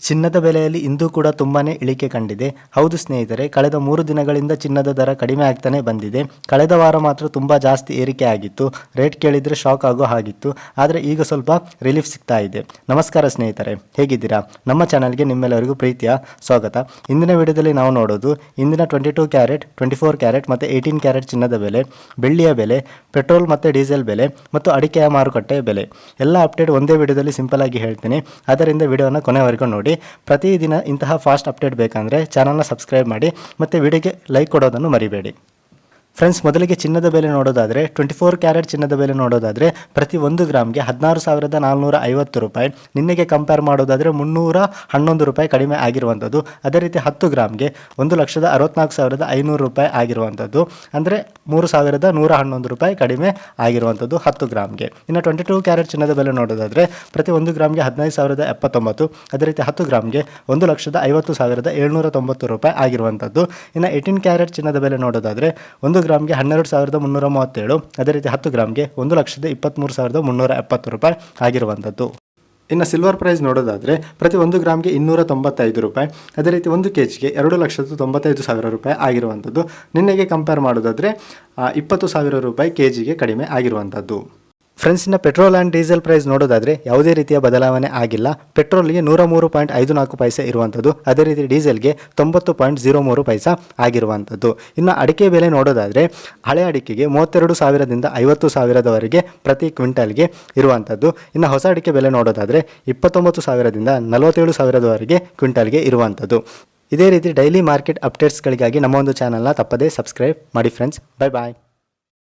ಚಿನ್ನದ ಬೆಲೆಯಲ್ಲಿ ಇಂದು ಕೂಡ ತುಂಬಾನೇ ಇಳಿಕೆ ಕಂಡಿದೆ. ಹೌದು ಸ್ನೇಹಿತರೆ, ಕಳೆದ 3 ದಿನಗಳಿಂದ ಚಿನ್ನದ ದರ ಕಡಿಮೆ ಆಗ್ತಾನೆ ಬಂದಿದೆ. ಕಳೆದ ವಾರ ಮಾತ್ರ ತುಂಬಾ ಜಾಸ್ತಿ ಏರಿಕೆ ಆಗಿತ್ತು. ರೇಟ್ ಕೇಳಿದ್ರೆ ಶಾಕ್ ಆಗೋ ಹಾಗಿತ್ತು. ಆದರೆ ಈಗ ಸ್ವಲ್ಪ ರಿಲೀಫ್ ಸಿಗ್ತಾ ಇದೆ. ನಮಸ್ಕಾರ ಸ್ನೇಹಿತರೆ, ಹೇಗಿದ್ದೀರಾ? ನಮ್ಮ ಚಾನಲ್ಗೆ ನಿಮ್ಮೆಲ್ಲರಿಗೂ ಪ್ರೀತಿಯ ಸ್ವಾಗತ. ಇಂದಿನ ವಿಡಿಯೋದಲ್ಲಿ ನಾವು ನೋಡೋದು ಇಂದಿನ 22 ಕ್ಯಾರೆಟ್, 24 ಕ್ಯಾರೆಟ್ ಮತ್ತು 18 ಕ್ಯಾರೆಟ್ ಚಿನ್ನದ ಬೆಲೆ, ಬೆಳ್ಳಿಯ ಬೆಲೆ, ಪೆಟ್ರೋಲ್ ಮತ್ತು ಡೀಸೆಲ್ ಬೆಲೆ ಮತ್ತು ಅಡಿಕೆಯ ಮಾರುಕಟ್ಟೆ ಬೆಲೆ ಎಲ್ಲ ಅಪ್ಡೇಟ್ ಒಂದೇ ವಿಡಿಯೋದಲ್ಲಿ ಸಿಂಪಲ್ ಆಗಿ ಹೇಳ್ತೀನಿ. ಆದ್ದರಿಂದ ವಿಡಿಯೋನ ಕೊನೆವರೆಗೂ ನೋಡಿ. ಪ್ರತಿದಿನ ಇಂತಹ ಫಾಸ್ಟ್ ಅಪ್ಡೇಟ್ ಬೇಕಂದರೆ ಚಾನಲ್ನ ಸಬ್ಸ್ಕ್ರೈಬ್ ಮಾಡಿ ಮತ್ತು ವಿಡಿಯೋಗೆ ಲೈಕ್ ಕೊಡೋದನ್ನು ಮರಿಬೇಡಿ. ಫ್ರೆಂಡ್ಸ್, ಮೊದಲಿಗೆ ಚಿನ್ನದ ಬೆಲೆ ನೋಡೋದಾದರೆ 24 ಕ್ಯಾರೆಟ್ ಚಿನ್ನದ ಬೆಲೆ ನೋಡೋದಾದರೆ ಪ್ರತಿ 1 ಗ್ರಾಮ್ಗೆ 16,450 ರೂಪಾಯಿ. ನಿನ್ನೆಗೆ ಕಂಪೇರ್ ಮಾಡೋದಾದರೆ 311 ರೂಪಾಯಿ ಕಡಿಮೆ ಆಗಿರುವಂಥದ್ದು. ಅದೇ ರೀತಿ 10 ಗ್ರಾಮ್ಗೆ 1,64,500 ರೂಪಾಯಿ ಆಗಿರುವಂಥದ್ದು. ಅಂದರೆ 3,111 ರೂಪಾಯಿ ಕಡಿಮೆ ಆಗಿರುವಂಥದ್ದು 10 ಗ್ರಾಮ್ಗೆ. ಇನ್ನು 22 ಕ್ಯಾರೆಟ್ ಚಿನ್ನದ ಬೆಲೆ ನೋಡೋದಾದರೆ ಪ್ರತಿ 1 ಗ್ರಾಮ್ಗೆ 15,079. ಅದೇ ರೀತಿ 10 ಗ್ರಾಮ್ಗೆ 1,50,790 ರೂಪಾಯಿ ಆಗಿರುವಂಥದ್ದು. ಇನ್ನು 18 ಕ್ಯಾರೆಟ್ ಚಿನ್ನದ ಬೆಲೆ ನೋಡೋದಾದರೆ 1 ಗ್ರಾಮ್ಗೆ 12,337. ಅದೇ ರೀತಿ 10 ಗ್ರಾಮ್ಗೆ 1,23,370 ರೂಪಾಯಿ ಆಗಿರುವಂಥದ್ದು. ಇನ್ನು ಸಿಲ್ವರ್ ಪ್ರೈಸ್ ನೋಡೋದಾದರೆ ಪ್ರತಿ 1 ಗ್ರಾಮ್ಗೆ 295 ರೂಪಾಯಿ. ಅದೇ ರೀತಿ 1 ಕೆಜಿಗೆ 2,95,000 ರೂಪಾಯಿ ಆಗಿರುವಂಥದ್ದು. ನಿನ್ನೆಗೆ ಕಂಪೇರ್ ಮಾಡೋದಾದರೆ 20,000 ರೂಪಾಯಿ ಕೆಜಿಗೆ ಕಡಿಮೆ ಆಗಿರುವಂಥದ್ದು. ಫ್ರೆಂಡ್ಸ್, ಇನ್ನು ಪೆಟ್ರೋಲ್ ಆ್ಯಂಡ್ ಡೀಸೆಲ್ ಪ್ರೈಸ್ ನೋಡೋದಾದರೆ ಯಾವುದೇ ರೀತಿಯ ಬದಲಾವಣೆ ಆಗಿಲ್ಲ. ಪೆಟ್ರೋಲ್ಗೆ 103.54 ಪೈಸೆ ಇರುವಂಥದ್ದು. ಅದೇ ರೀತಿ ಡೀಸೆಲ್ಗೆ 90.03 ಪೈಸಾ ಆಗಿರುವಂಥದ್ದು. ಇನ್ನು ಅಡಿಕೆ ಬೆಲೆ ನೋಡೋದಾದರೆ ಹಳೆ ಅಡಿಕೆಗೆ 32,000ದಿಂದ 50,000ದವರೆಗೆ ಪ್ರತಿ ಕ್ವಿಂಟಲ್ಗೆ ಇರುವಂಥದ್ದು. ಇನ್ನು ಹೊಸ ಅಡಿಕೆ ಬೆಲೆ ನೋಡೋದಾದರೆ 29,000ದಿಂದ 47,000ದವರೆಗೆ ಕ್ವಿಂಟಲ್ಗೆ ಇರುವಂಥದ್ದು. ಇದೇ ರೀತಿ ಡೈಲಿ ಮಾರ್ಕೆಟ್ ಅಪ್ಡೇಟ್ಸ್ಗಳಿಗಾಗಿ ನಮ್ಮ ಒಂದು ಚಾನಲ್ನ ತಪ್ಪದೇ ಸಬ್ಸ್ಕ್ರೈಬ್ ಮಾಡಿ ಫ್ರೆಂಡ್ಸ್. Bye bye.